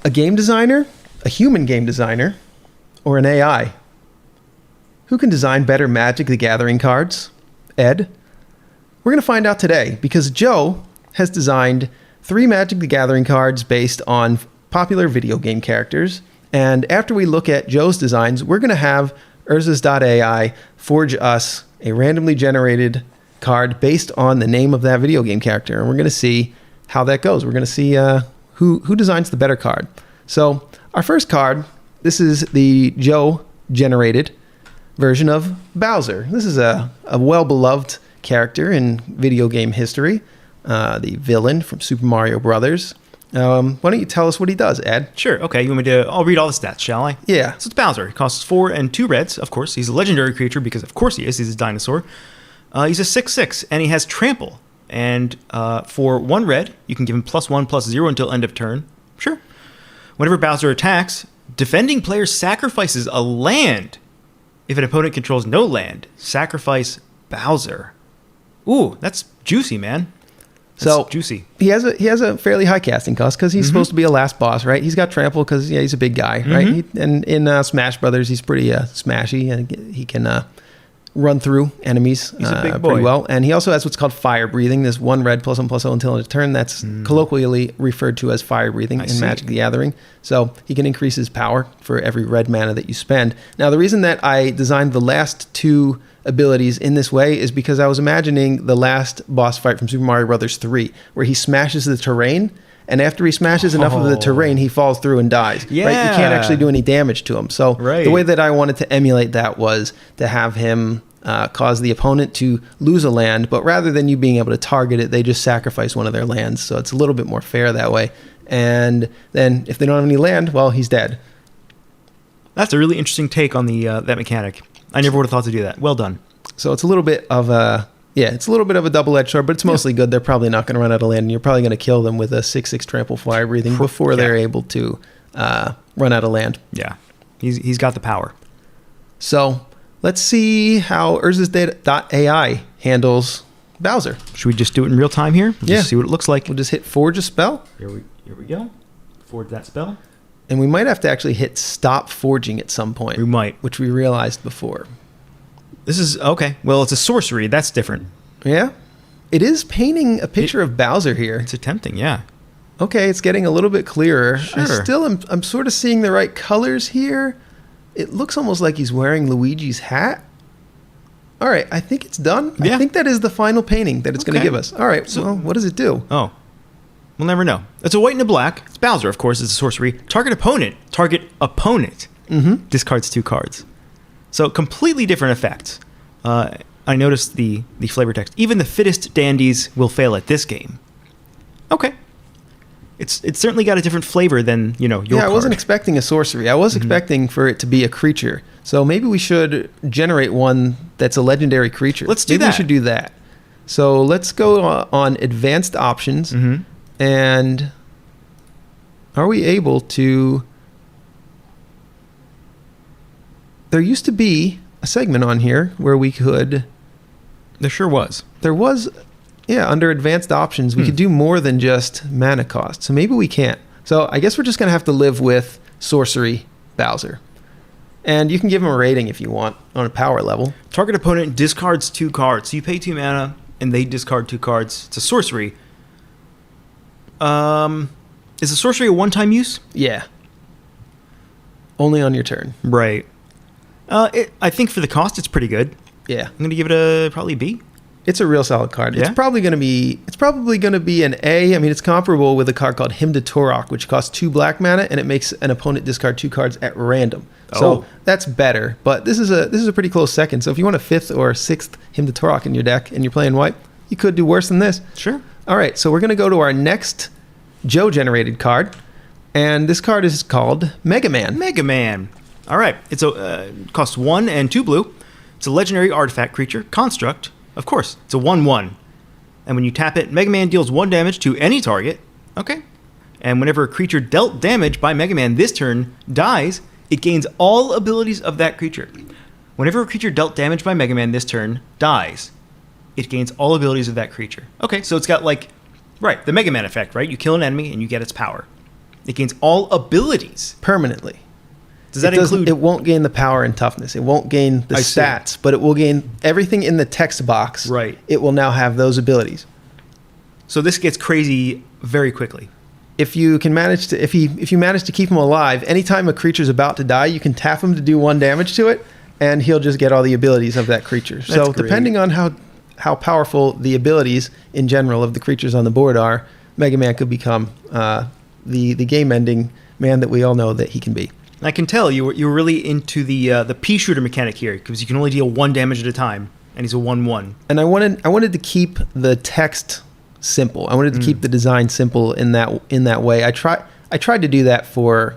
A game designer, a human game designer, or an AI? Who can design better Magic the Gathering cards? Ed? We're going to find out today because Joe has designed 3 Magic the Gathering cards based on popular video game characters. And after we look at Joe's designs, we're going to have urzas.ai forge us a randomly generated card based on the name of that video game character. And we're going to see how that goes. We're going to see who designs the better card. So our first card, this is the Joe generated version of Bowser. This is a well-beloved character in video game history, the villain from Super Mario Brothers. Why don't you tell us what he does, Ed? Sure. Okay. You want me to? I'll read all the stats, shall I? Yeah. So it's Bowser. He costs 4 and 2 reds. Of course, he's a legendary creature because, of course, he is. He's a dinosaur. He's a 6/6, and he has Trample. And for 1 red, you can give him +1/+0 until end of turn. Sure. Whenever Bowser attacks, defending player sacrifices a land. If an opponent controls no land, sacrifice Bowser. Ooh, that's juicy, man. That's juicy. He has a fairly high casting cost because he's supposed to be a last boss, right? He's got Trample because he's a big guy, right? And in Smash Brothers, he's pretty smashy, and he can run through enemies pretty well. And he also has what's called fire breathing. This 1 red +1/+0 until end of turn. That's colloquially referred to as fire breathing in Magic the Gathering. So he can increase his power for every red mana that you spend. Now, the reason that I designed the last 2 abilities in this way is because I was imagining the last boss fight from Super Mario Brothers 3, where he smashes the terrain, and after he smashes enough of the terrain, he falls through and dies. Yeah. Right? You can't actually do any damage to him. So the way that I wanted to emulate that was to have him cause the opponent to lose a land, but rather than you being able to target it, they just sacrifice one of their lands. So it's a little bit more fair that way. And then if they don't have any land, well, he's dead. That's a really interesting take on the that mechanic. I never would have thought to do that. Well done. So it's a little bit of a double-edged sword, but it's mostly good. They're probably not going to run out of land, and you're probably going to kill them with a 6/6 Trample Fire Breathing before they're able to run out of land. Yeah, he's got the power. So let's see how urzas.ai handles Bowser. Should we just do it in real time here? Just see what it looks like. We'll just hit forge a spell. Here we go. Forge that spell. And we might have to actually hit stop forging at some point. We might. Which we realized before. This is, okay. Well, it's a sorcery. That's different. Yeah. It is painting a picture of Bowser here. It's attempting, yeah. Okay, it's getting a little bit clearer. Sure. I'm sort of seeing the right colors here. It looks almost like he's wearing Luigi's hat. All right, I think it's done. Yeah. I think that is the final painting that it's going to give us. All right, so well, what does it do? Oh. We'll never know. It's a white and a black. It's Bowser, of course. It's a sorcery. Target opponent. Discards 2 cards. So completely different effects. I noticed the flavor text. Even the fittest dandies will fail at this game. Okay. It's certainly got a different flavor than, your card. I wasn't expecting a sorcery. I was expecting for it to be a creature. So maybe we should generate one that's a legendary creature. Let's do that. Maybe we should do that. So let's go on advanced options. And are we able to... There used to be a segment on here where we could... There sure was. There was, under advanced options, we could do more than just mana cost. So maybe we can't. So I guess we're just going to have to live with sorcery Bowser. And you can give him a rating if you want on a power level. Target opponent discards 2 cards. So you pay 2 mana and they discard 2 cards. It's a sorcery. Is a sorcery a one-time use? Yeah. Only on your turn. Right. I think for the cost, it's pretty good. Yeah. I'm going to give it probably a B. It's a real solid card. Yeah? It's probably going to be an A. I mean, it's comparable with a card called Hymn to Torok, which costs 2 black mana and it makes an opponent discard 2 cards at random. So that's better. But this is a pretty close second. So if you want a 5th or 6th Hymn to Torok in your deck and you're playing white, you could do worse than this. Sure. All right, so we're going to go to our next Joe-generated card, and this card is called Mega Man. Mega Man. All right, it's costs 1 and 2 blue. It's a legendary artifact creature, construct. Of course, it's a 1/1. And when you tap it, Mega Man deals 1 damage to any target. Okay. And whenever a creature dealt damage by Mega Man this turn dies, it gains all abilities of that creature. Whenever a creature dealt damage by Mega Man this turn dies, it gains all abilities of that creature. Okay, so it's got the Mega Man effect, right? You kill an enemy and you get its power. It gains all abilities. Permanently. Does that include... It won't gain the power and toughness. It won't gain the stats, but it will gain everything in the text box. Right. It will now have those abilities. So this gets crazy very quickly. If you manage to keep him alive, anytime a creature's about to die, you can tap him to do 1 damage to it, and he'll just get all the abilities of that creature. So depending on how powerful the abilities in general of the creatures on the board are, Mega Man could become the game-ending man that we all know that he can be. I can tell you were really into the pea shooter mechanic here, because you can only deal 1 damage at a time, and he's a 1/1. And I wanted to keep the text simple. I wanted to keep the design simple in that way. I tried to do that for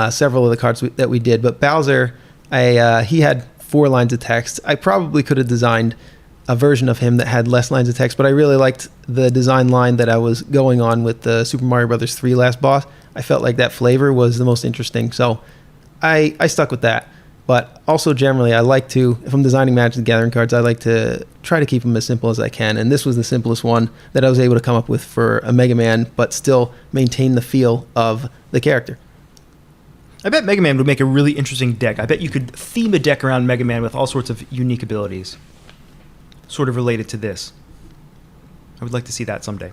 several of the cards that we did, but Bowser, he had 4 lines of text. I probably could have designed a version of him that had less lines of text, but I really liked the design line that I was going on with the Super Mario Bros. 3 last boss. I felt like that flavor was the most interesting, so I stuck with that. But also generally, I like to, if I'm designing Magic the Gathering cards, I like to try to keep them as simple as I can. And this was the simplest one that I was able to come up with for a Mega Man, but still maintain the feel of the character. I bet Mega Man would make a really interesting deck. I bet you could theme a deck around Mega Man with all sorts of unique abilities, sort of related to this. I would like to see that someday.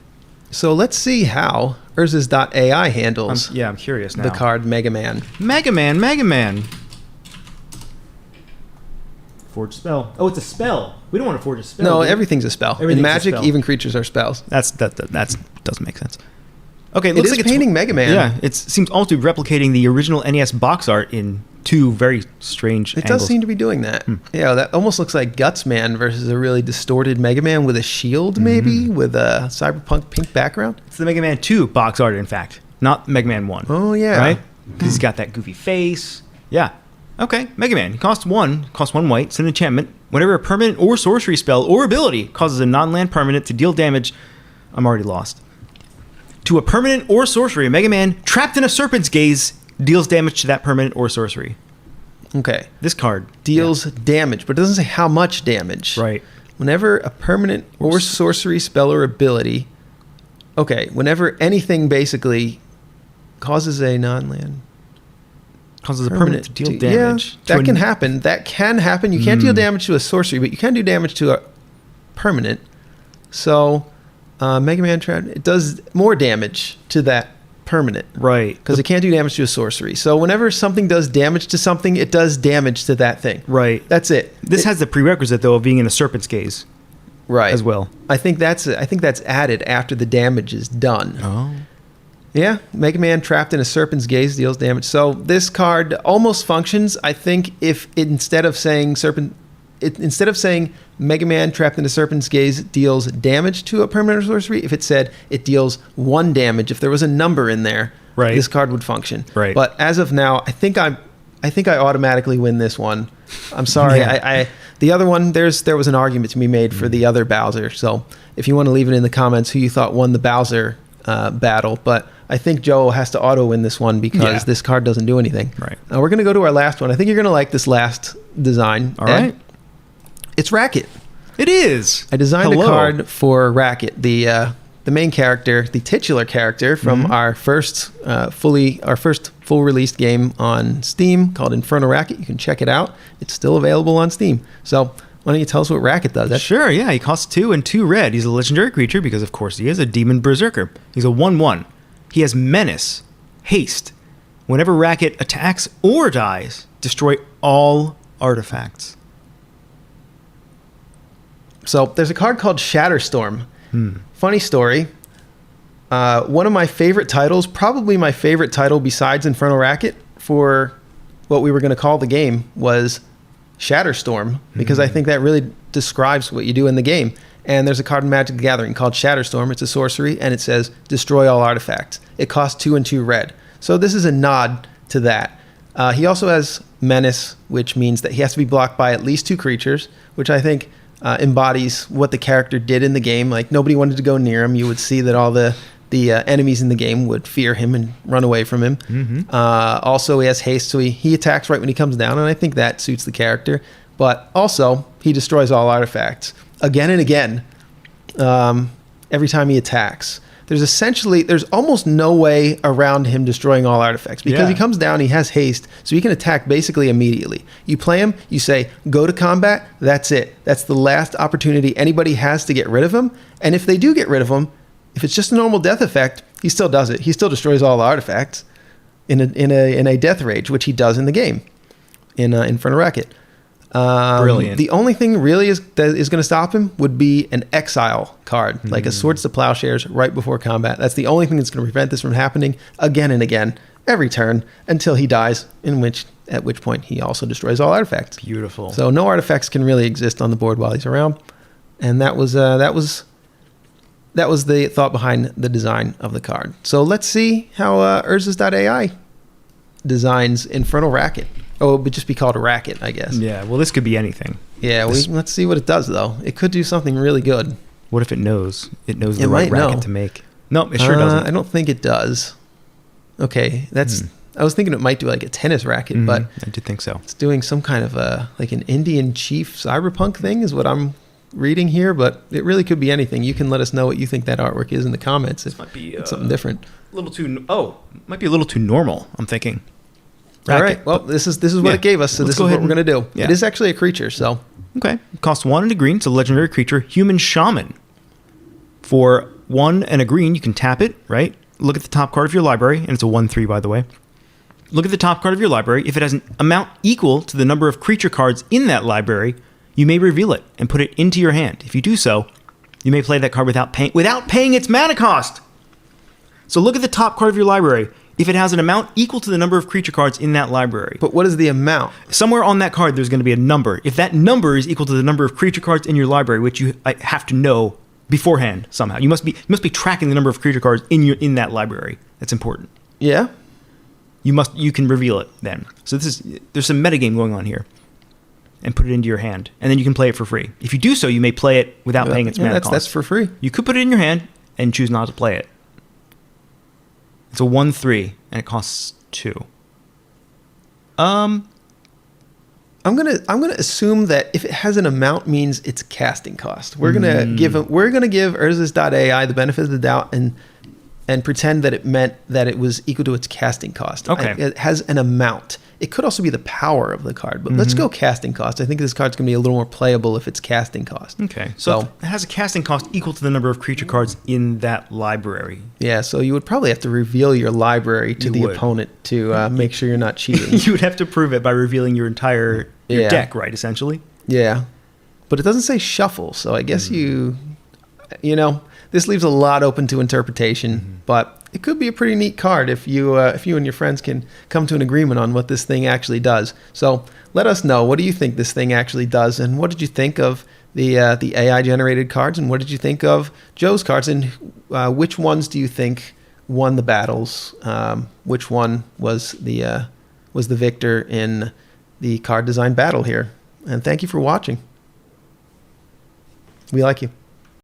So let's see how urzas.ai handles I'm curious now. the card Mega Man. Mega Man. Forge spell. Oh, it's a spell. We don't want to forge a spell. No, everything's a spell. In Magic, even creatures are spells. That doesn't make sense. Okay, It looks like it's painting Mega Man. Yeah, it seems almost to be replicating the original NES box art in 2 very strange It angles. does seem to be doing that. Yeah, that almost looks like Guts Man versus a really distorted Mega Man with a shield, maybe, with a cyberpunk pink background. It's the Mega Man 2 box art, in fact, not Mega Man 1. Oh, yeah. Right? Because he's got that goofy face. Yeah. Okay, Mega Man. Costs 1 white. It's an enchantment. Whenever a permanent or sorcery spell or ability causes a non-land permanent to deal damage, I'm already lost. To a permanent or sorcery, Mega Man trapped in a serpent's gaze deals damage to that permanent or sorcery. Okay. This card Deals damage, but it doesn't say how much damage. Right. Whenever a permanent or sorcery spell or ability... Okay, whenever anything basically causes a non-land... Causes a permanent to deal damage. Yeah, that can happen. That can happen. You can't deal damage to a sorcery, but you can do damage to a permanent. So, Mega Man it does more damage to that permanent. Right. Because it can't do damage to a sorcery. So whenever something does damage to something, it does damage to that thing. Right. That's it. This has the prerequisite, though, of being in a serpent's gaze. Right. As well. I think that's added after the damage is done. Oh. Yeah, Mega Man trapped in a serpent's gaze deals damage. So this card almost functions, I think, if instead of saying Mega Man trapped in a serpent's gaze deals damage to a permanent or sorcery, if it said it deals 1 damage, if there was a number in there, right, this card would function. Right. But as of now, I think I automatically win this one. I'm sorry. Yeah. The other one, there was an argument to be made for the other Bowser. So if you want to leave it in the comments who you thought won the Bowser battle, but I think Joe has to auto win this one because this card doesn't do anything. Right. We're going to go to our last one. I think you're going to like this last design. All right. It's Racket. It is. I designed a card for Racket, the main character, the titular character from our first full released game on Steam called Inferno Racket. You can check it out. It's still available on Steam. So why don't you tell us what Racket does? Sure, yeah. He costs 2 and 2 red. He's a legendary creature because, of course, he is a demon berserker. He's a 1/1. He has Menace, Haste. Whenever Racket attacks or dies, destroy all artifacts. So there's a card called Shatterstorm. Funny story. One of my favorite titles, probably my favorite title besides Inferno Racket for what we were going to call the game, was Shatterstorm, because I think that really describes what you do in the game. And there's a card in Magic the Gathering called Shatterstorm. It's a sorcery, and it says destroy all artifacts. It costs 2 and 2 red. So this is a nod to that. He also has Menace, which means that he has to be blocked by at least 2 creatures, which I think embodies what the character did in the game. Like, nobody wanted to go near him. You would see that all the enemies in the game would fear him and run away from him. Also, he has haste, so he attacks right when he comes down, and I think that suits the character. But also, he destroys all artifacts again and again every time he attacks. there's almost no way around him destroying all artifacts because he comes down, he has haste, so he can attack basically immediately. You play him, you say, go to combat, that's it. That's the last opportunity anybody has to get rid of him. And if they do get rid of him, if it's just a normal death effect, he still does it. He still destroys all the artifacts in a death rage, which he does in the game in Infernal Racket. Brilliant. The only thing really that is going to stop him would be an exile card, like a Swords to Plowshares right before combat. That's the only thing that's going to prevent this from happening again and again every turn until he dies, at which point he also destroys all artifacts. Beautiful. So no artifacts can really exist on the board while he's around, and that was the thought behind the design of the card. So let's see how urzas.ai designs Infernal Racket. Oh, it would just be called a racket, I guess. Yeah, well, this could be anything. Yeah, let's see what it does, though. It could do something really good. What if it knows? It knows the right racket to make. No, it sure doesn't. I don't think it does. Okay, I was thinking it might do like a tennis racket, but I did think so. it's doing some kind of like an Indian chief cyberpunk thing is what I'm reading here, but it really could be anything. You can let us know what you think that artwork is in the comments if Might be it's something different. Might be a little too normal, I'm thinking. All right. Well, this is what it gave us, so this is what we're going to do. Yeah. It is actually a creature, so. Okay. Costs 1 and a green. It's a legendary creature, Human Shaman. For 1 and a green, you can tap it, right? Look at the top card of your library, and it's a 1/3, by the way. Look at the top card of your library. If it has an amount equal to the number of creature cards in that library, you may reveal it and put it into your hand. If you do so, you may play that card without paying its mana cost. So look at the top card of your library. If it has an amount equal to the number of creature cards in that library. But what is the amount? Somewhere on that card, there's going to be a number. If that number is equal to the number of creature cards in your library, which you have to know beforehand somehow, you must be tracking the number of creature cards in that library. That's important. Yeah. You can reveal it then. So there's some metagame going on here, and put it into your hand, and then you can play it for free. If you do so, you may play it without paying its mana cost. That's for free. You could put it in your hand and choose not to play it. It's a 1/3, and it costs 2. I'm gonna assume that if it has an amount means it's casting cost. We're gonna give urzas.ai the benefit of the doubt and pretend that it meant that it was equal to its casting cost. Okay. It has an amount. It could also be the power of the card, but let's go casting cost. I think this card's going to be a little more playable if it's casting cost. Okay. So it has a casting cost equal to the number of creature cards in that library. Yeah, so you would probably have to reveal your library to the opponent to make sure you're not cheating. You would have to prove it by revealing your entire deck, right, essentially? Yeah. But it doesn't say shuffle, so I guess this leaves a lot open to interpretation, but it could be a pretty neat card if you and your friends can come to an agreement on what this thing actually does. So let us know. What do you think this thing actually does, and what did you think of the AI generated cards, and what did you think of Joe's cards, and which ones do you think won the battles? Which one was the victor in the card design battle here? And thank you for watching. We like you.